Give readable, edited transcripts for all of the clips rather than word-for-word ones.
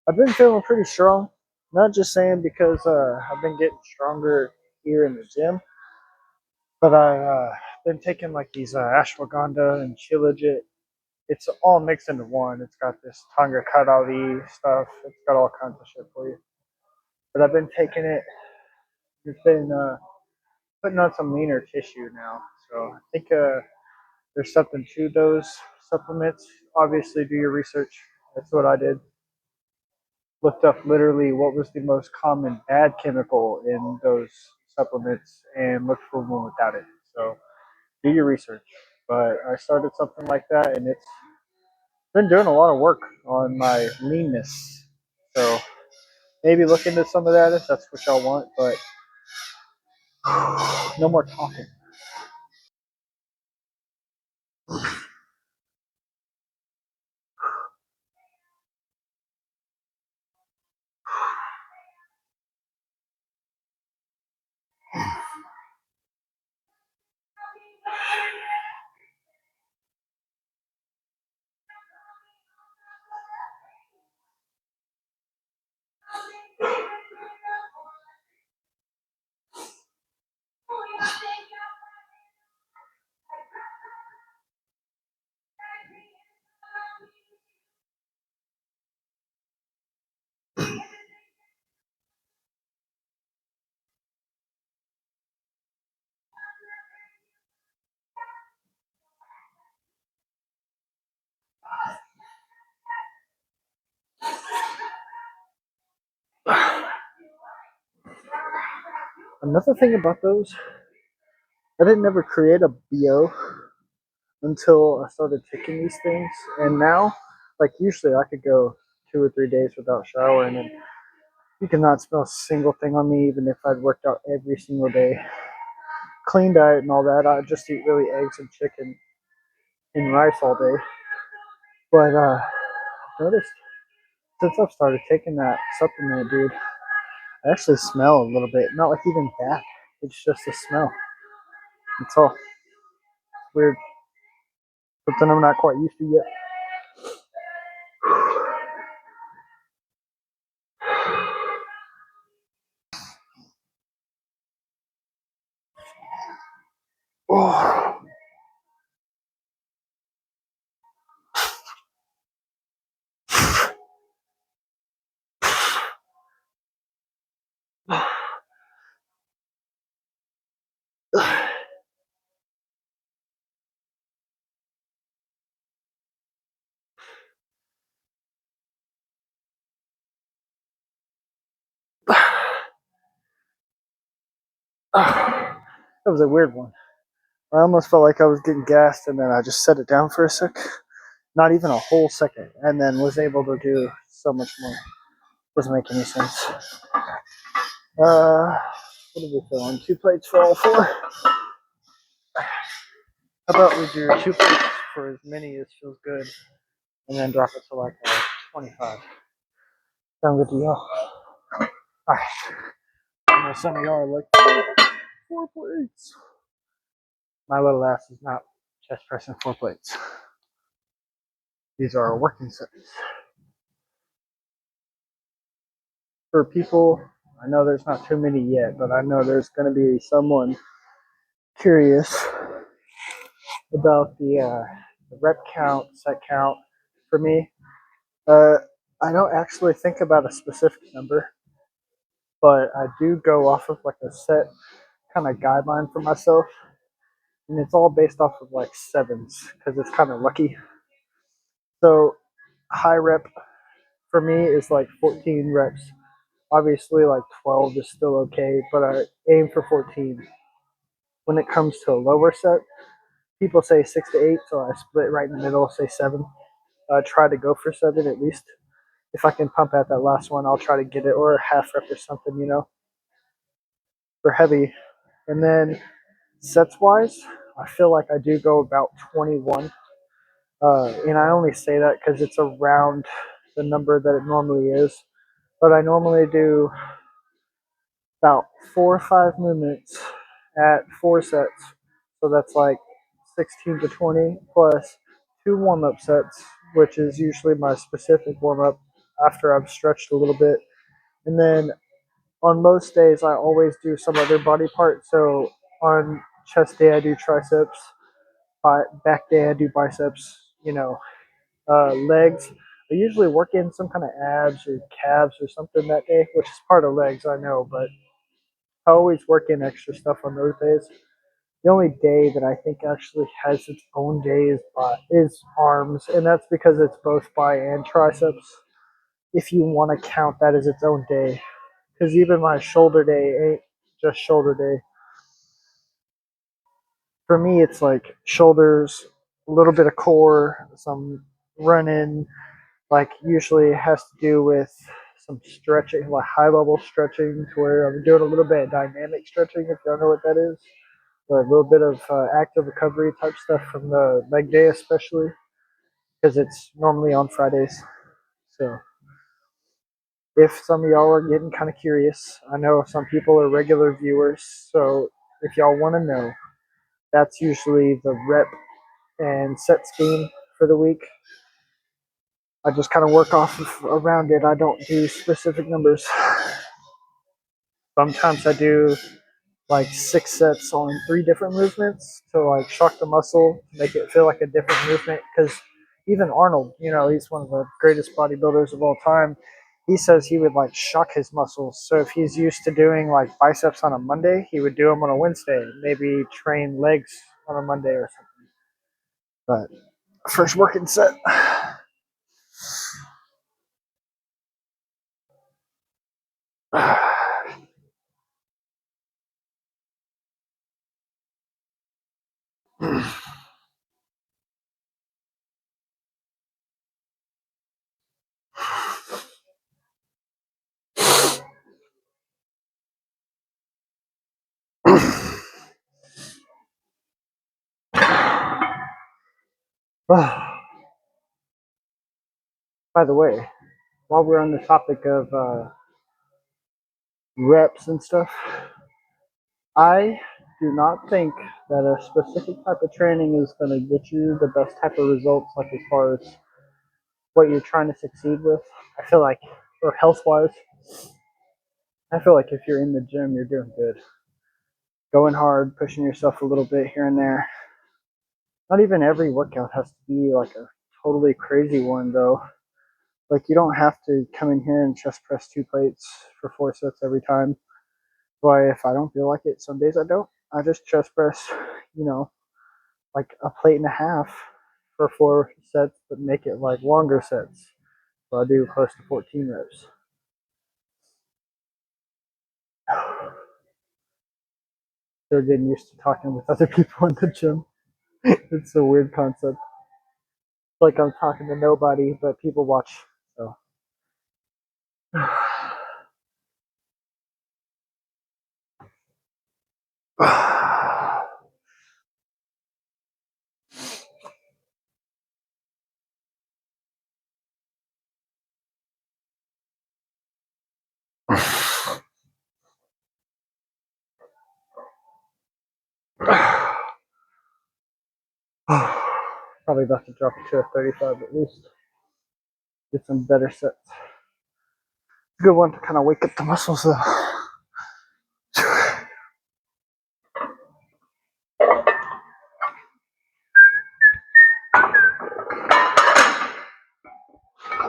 I've been feeling pretty strong. Not just saying because I've been getting stronger here in the gym, but I've been taking like these ashwagandha and shilajit. It's all mixed into one. It's got this Tonga Kadali stuff. It's got all kinds of shit for you. But I've been taking it. It's been putting on some leaner tissue now. So I think there's something to those supplements. Obviously, do your research. That's what I did. Looked up literally what was the most common bad chemical in those supplements and looked for one without it. So do your research. But I started something like that and it's been doing a lot of work on my leanness. So maybe look into some of that if that's what y'all want, but no more talking. Another thing about those, I didn't ever create a BO until I started taking these things. And now, like usually I could go 2 or 3 days without showering and you cannot smell a single thing on me even if I'd worked out every single day. Clean diet and all that. I just eat really eggs and chicken and rice all day. But I've noticed since I've started taking that supplement, dude, I actually smell a little bit. Not like even bad. It's just a smell. It's all weird. Something I'm not quite used to yet. Oh. That was a weird one. I almost felt like I was getting gassed, and then I just set it down for a sec. Not even a whole second, and then was able to do so much more. Doesn't make any sense. What are we feeling? 2 plates for all four? How about we do 2 plates for as many as feels good, and then drop it to like 25? Sound good to y'all? Alright. I know some of y'all are like, 4 plates. My little ass is not chest pressing 4 plates. These are working sets. For people, I know there's not too many yet, but I know there's going to be someone curious about the rep count, set count. For me, uh, I don't actually think about a specific number, but I do go off of like a set kind of guideline for myself, and it's all based off of like sevens because it's kind of lucky. So high rep for me is like 14 reps. Obviously, like 12 is still okay, but I aim for 14. When it comes to a lower set, people say 6 to 8, so I split right in the middle, say 7. I try to go for 7 at least. If I can pump out that last one, I'll try to get it, or a half rep or something, for heavy. And then sets wise, I feel like I do go about 21. And I only say that because it's around the number that it normally is. But I normally do about 4 or 5 movements at 4 sets. So that's like 16 to 20 plus 2 warm up sets, which is usually my specific warm up. after I've stretched a little bit. And then on most days, I always do some other body part. So on chest day, I do triceps. Back day, I do biceps. Legs. I usually work in some kind of abs or calves or something that day, which is part of legs, I know, but I always work in extra stuff on those days. The only day that I think actually has its own day is arms, and that's because it's both bi and triceps. If you want to count that as its own day, because even my shoulder day ain't just shoulder day. For me, it's like shoulders, a little bit of core, some running. Like usually it has to do with some stretching, like high level stretching, to where I'm doing a little bit of dynamic stretching, if you don't know what that is, or a little bit of active recovery type stuff from the leg day, especially because it's normally on Fridays. So if some of y'all are getting kind of curious, I know some people are regular viewers, so if y'all want to know, that's usually the rep and set scheme for the week. I just kind of work off of around it. I don't do specific numbers. Sometimes I do like 6 sets on 3 different movements to like shock the muscle, make it feel like a different movement. Because even Arnold, he's one of the greatest bodybuilders of all time. He says he would like shock his muscles. So if he's used to doing like biceps on a Monday, he would do them on a Wednesday. Maybe train legs on a Monday or something. But first working set. By the way, while we're on the topic of reps and stuff, I do not think that a specific type of training is going to get you the best type of results, like as far as what you're trying to succeed with. I feel like, or health wise, I feel like if you're in the gym, you're doing good. Going hard, pushing yourself a little bit here and there. Not even every workout has to be like a totally crazy one, though. Like, you don't have to come in here and chest press 2 plates for 4 sets every time. But if I don't feel like it, some days I don't. I just chest press, you know, like a plate and a half for 4 sets, but make it like longer sets. So I do close to 14 reps. They're getting used to talking with other people in the gym. It's a weird concept. It's like I'm talking to nobody, but people watch. So. Probably about to drop it to a 35 at least. Get some better sets. Good one to kind of wake up the muscles though.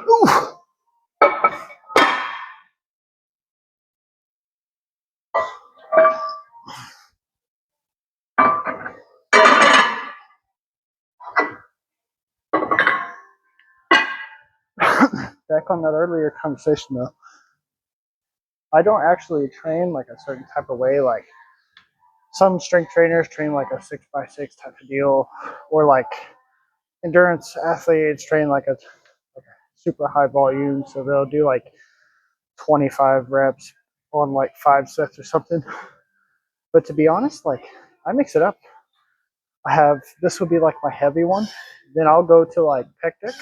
Ooh. Back on that earlier conversation though, I don't actually train like a certain type of way. Like some strength trainers train like a 6x6 type of deal, or like endurance athletes train like a super high volume. So they'll do like 25 reps on like 5 sets or something. But to be honest, like I mix it up. I have this would be like my heavy one. Then I'll go to like pec deck,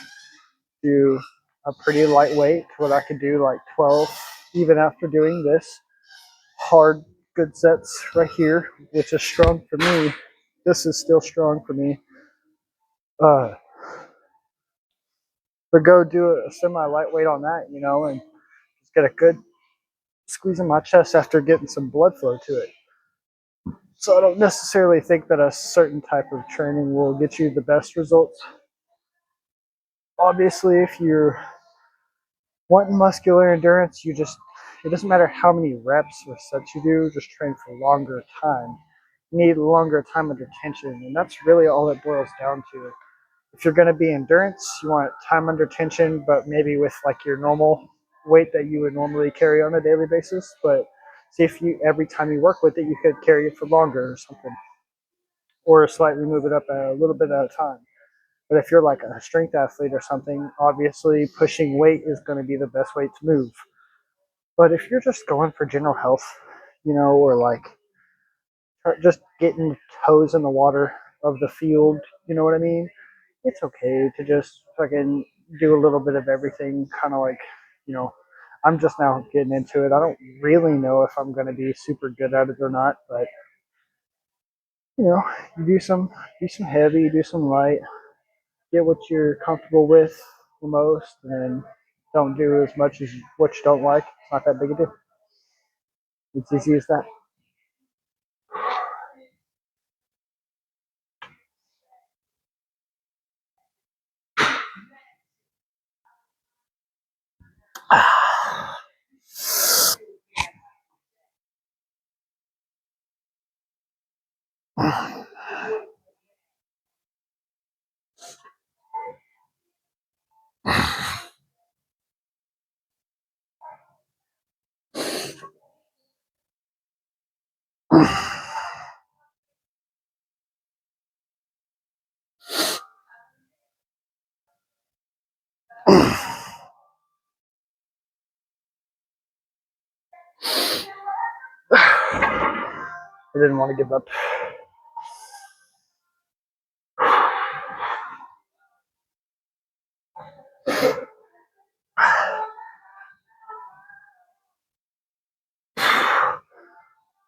do a pretty lightweight where I could do like 12 even after doing this hard good sets right here, which is strong for me. This is still strong for me. Uh, But go do a semi lightweight on that, and just get a good squeeze in my chest after getting some blood flow to it. So I don't necessarily think that a certain type of training will get you the best results. Obviously, if you're wanting muscular endurance, it doesn't matter how many reps or sets you do, just train for longer time. You need longer time under tension, and that's really all it boils down to. If you're going to be endurance, you want time under tension, but maybe with like your normal weight that you would normally carry on a daily basis. But see if you every time you work with it, you could carry it for longer or something, or slightly move it up a little bit at a time. But if you're like a strength athlete or something, obviously pushing weight is going to be the best way to move. But if you're just going for general health, or like just getting toes in the water of the field, you know what I mean? It's okay to just fucking do a little bit of everything, kind of like, you know, I'm just now getting into it. I don't really know if I'm going to be super good at it or not, but you do some heavy, do some light, get what you're comfortable with the most, and don't do as much as what you don't like. It's not that big a deal. It's easy as that. I didn't want to give up.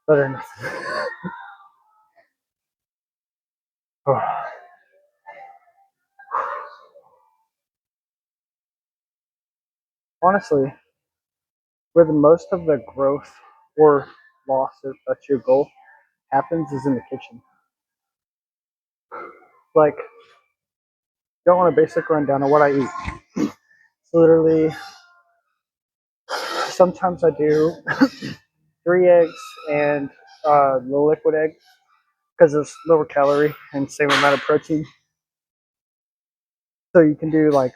Better enough. Honestly, where the most of the growth or loss, if that's your goal, happens is in the kitchen. Like, don't want a basic rundown of what I eat. So literally, sometimes I do 3 eggs and the liquid egg because it's lower calorie and same amount of protein. So you can do like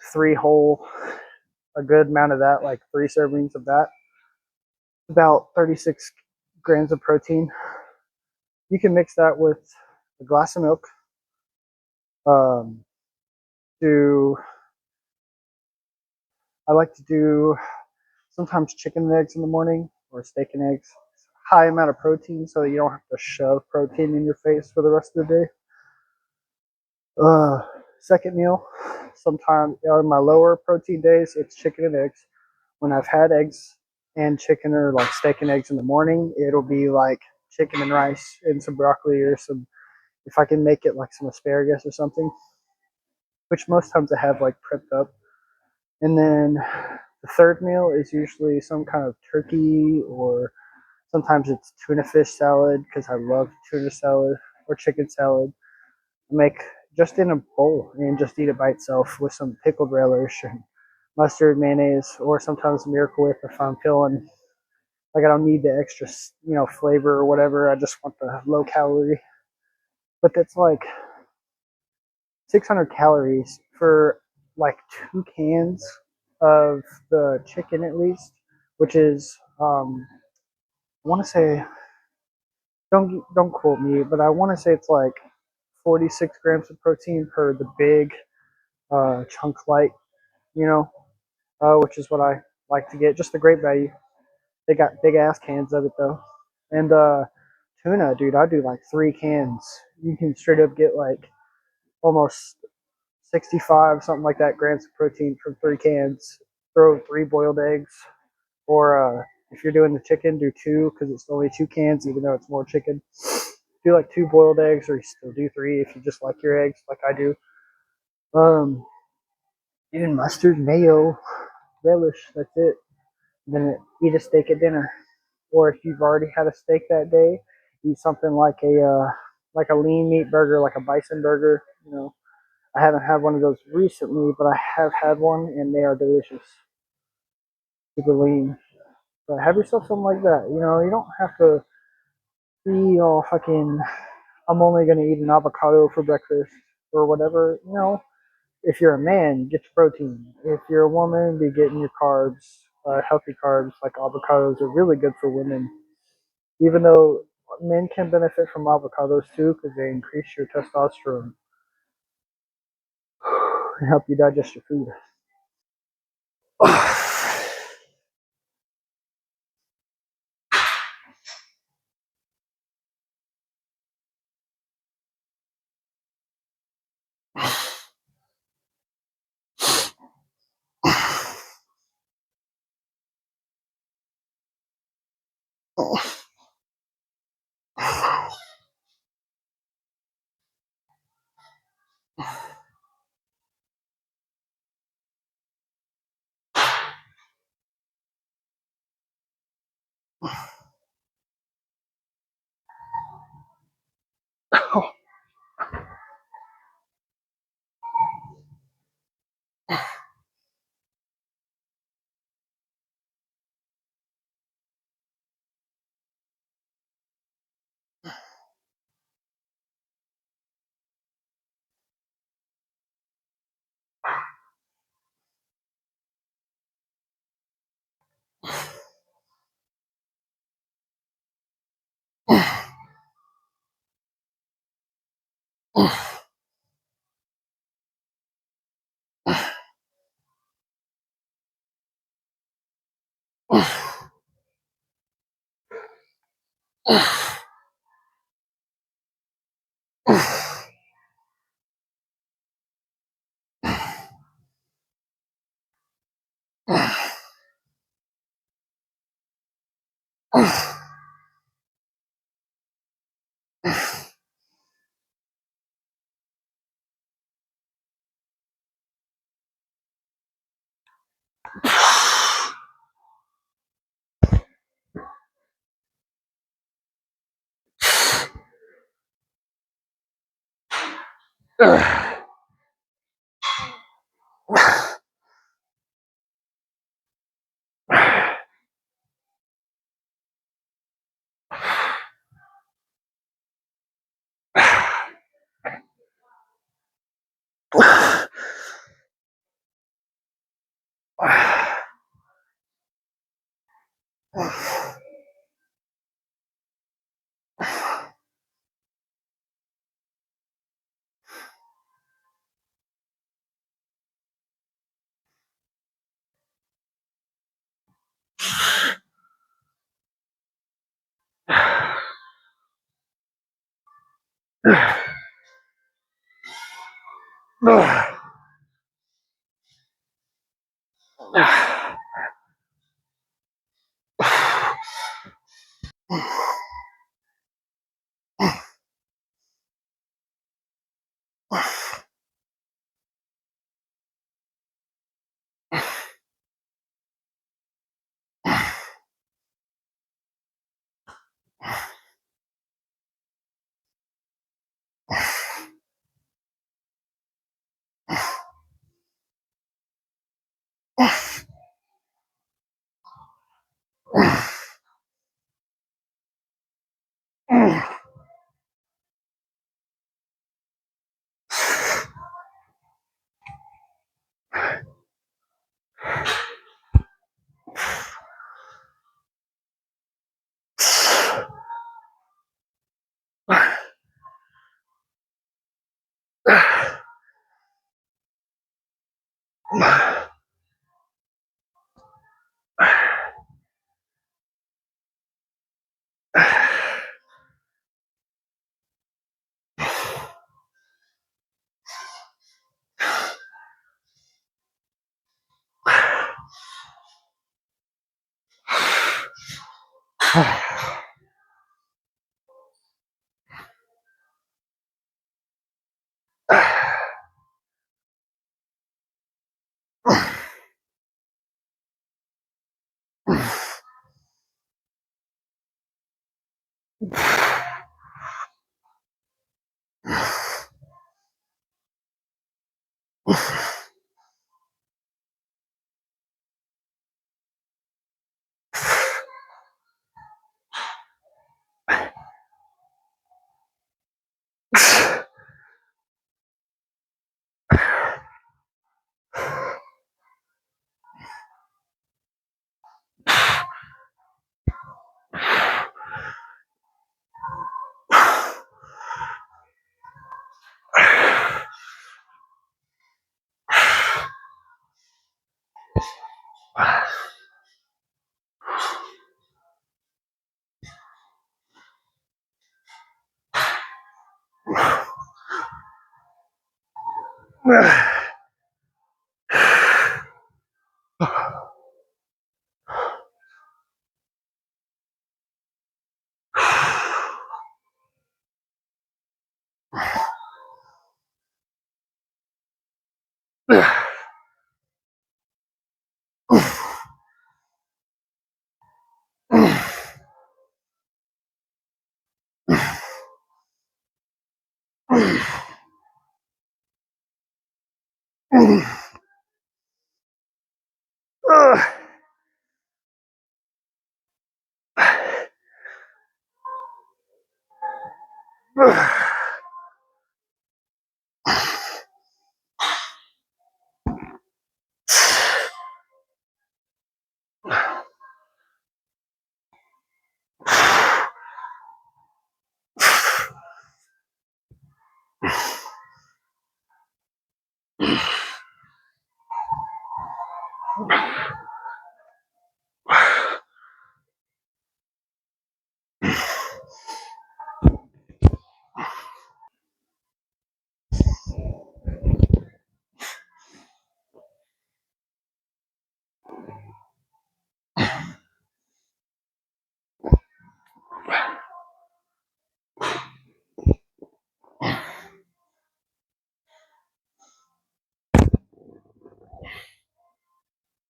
a good amount of that, like 3 servings of that, about 36 grams of protein. You can mix that with a glass of milk. Um, do I like to do sometimes chicken and eggs in the morning or steak and eggs. High amount of protein so that you don't have to shove protein in your face for the rest of the day. Second meal, sometimes on my lower protein days, it's chicken and eggs. When I've had eggs and chicken or like steak and eggs in the morning, it'll be like chicken and rice and some broccoli or if I can make it like some asparagus or something, which most times I have like prepped up. And then the third meal is usually some kind of turkey or sometimes it's tuna fish salad because I love tuna salad or chicken salad. I make just in a bowl and just eat it by itself with some pickled relish and mustard, mayonnaise, or sometimes Miracle Whip if I'm feeling like I don't need the extra, flavor or whatever. I just want the low calorie. But that's like 600 calories for like 2 cans of the chicken at least, which is I want to say don't quote me, but I want to say it's like 46 grams of protein per the big chunk light, which is what I like to get. Just the great value. They got big ass cans of it though, and tuna, dude, I do like 3 cans. You can straight up get like almost 65 something like that grams of protein from 3 cans. Throw 3 boiled eggs, or if you're doing the chicken, do two because it's only 2 cans, even though it's more chicken. Do like 2 boiled eggs, or you still do 3 if you just like your eggs, like I do. Um, Even mustard, mayo, relish. That's it. Then eat a steak at dinner. Or if you've already had a steak that day, eat something like a lean meat burger, like a bison burger. You know, I haven't had one of those recently, but I have had one, and they are delicious. Super lean. But have yourself something like that. You know, you don't have to be all fucking. I'm only gonna eat an avocado for breakfast or whatever. You know, if you're a man, get your protein. If you're a woman, be getting your carbs, healthy carbs like avocados are really good for women. Even though men can benefit from avocados too because they increase your testosterone and help you digest your food.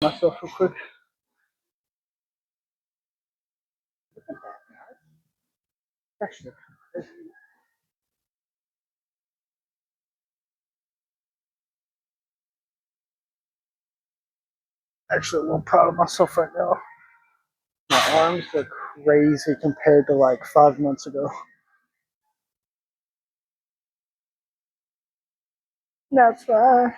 Myself real quick. Actually, actually a little proud of myself right now. My arms are crazy compared to like 5 months ago. That's right.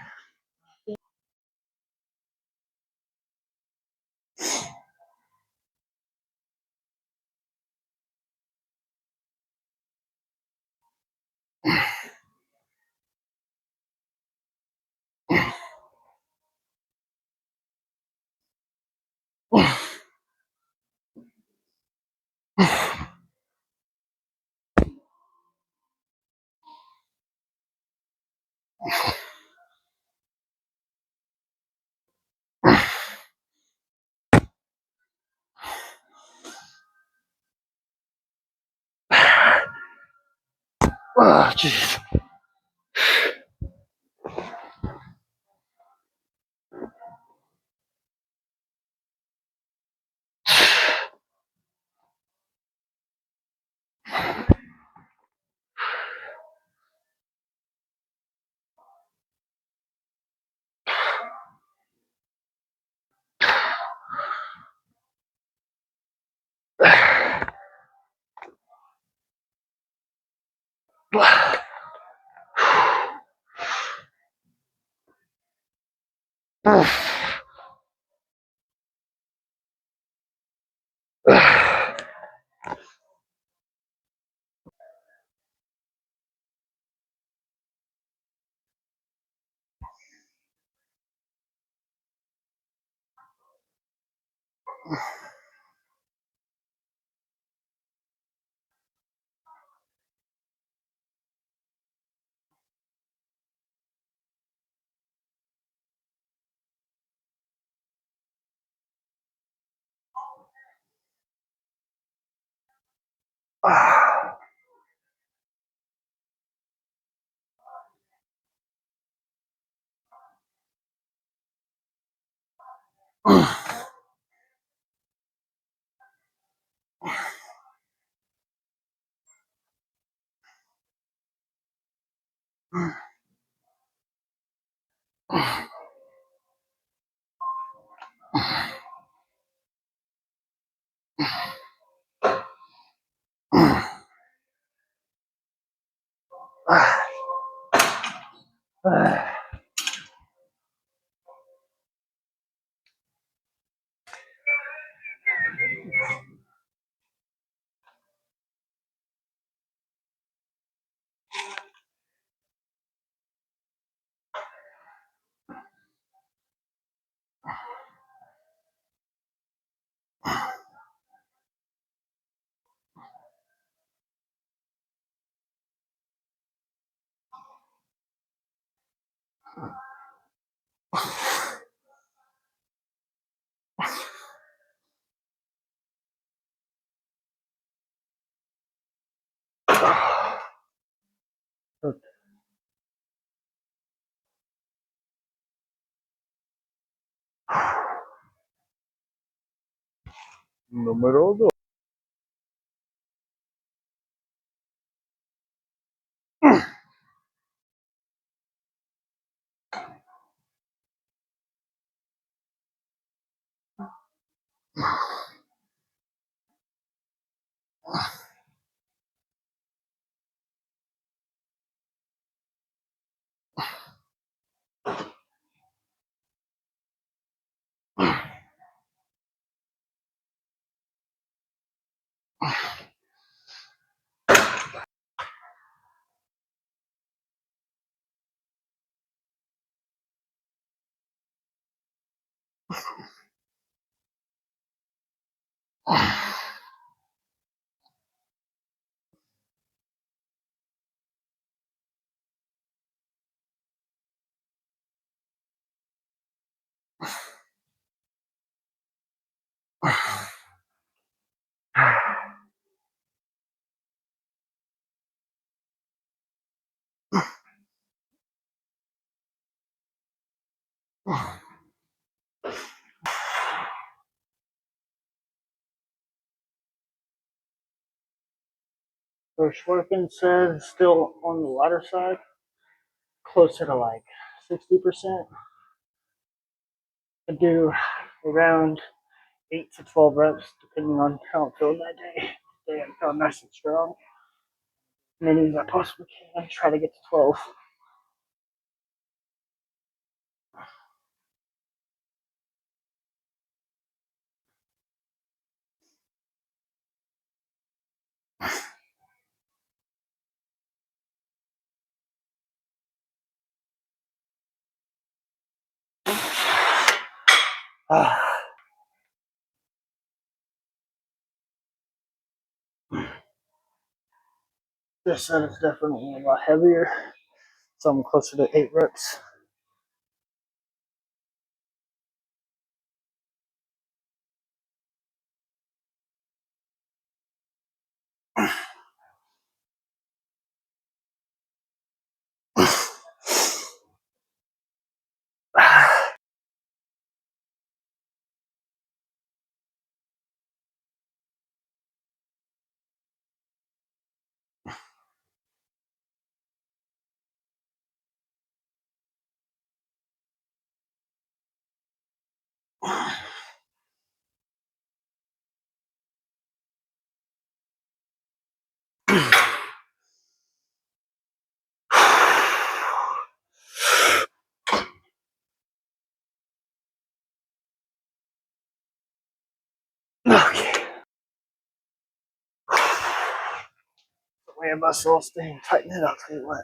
Oh, jeez. Número 2. So Schwerkin said still on the lighter side, closer to like 60%. I do around 8 to 12 reps, depending on how I'm feeling that day. Today I'm feeling nice and strong. Many as I possibly can. Try to get to 12. This set is definitely a lot heavier, so I'm closer to 8 reps. Okay. The way muscle staying tighten it up. Tell you what.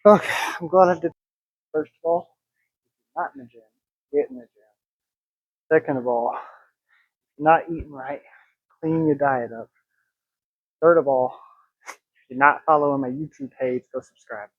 Okay, I'm glad I did. First of all, not in the gym. Get in the gym. Second of all, not eating right. Clean your diet up. Third of all, if you're not following my YouTube page, go subscribe.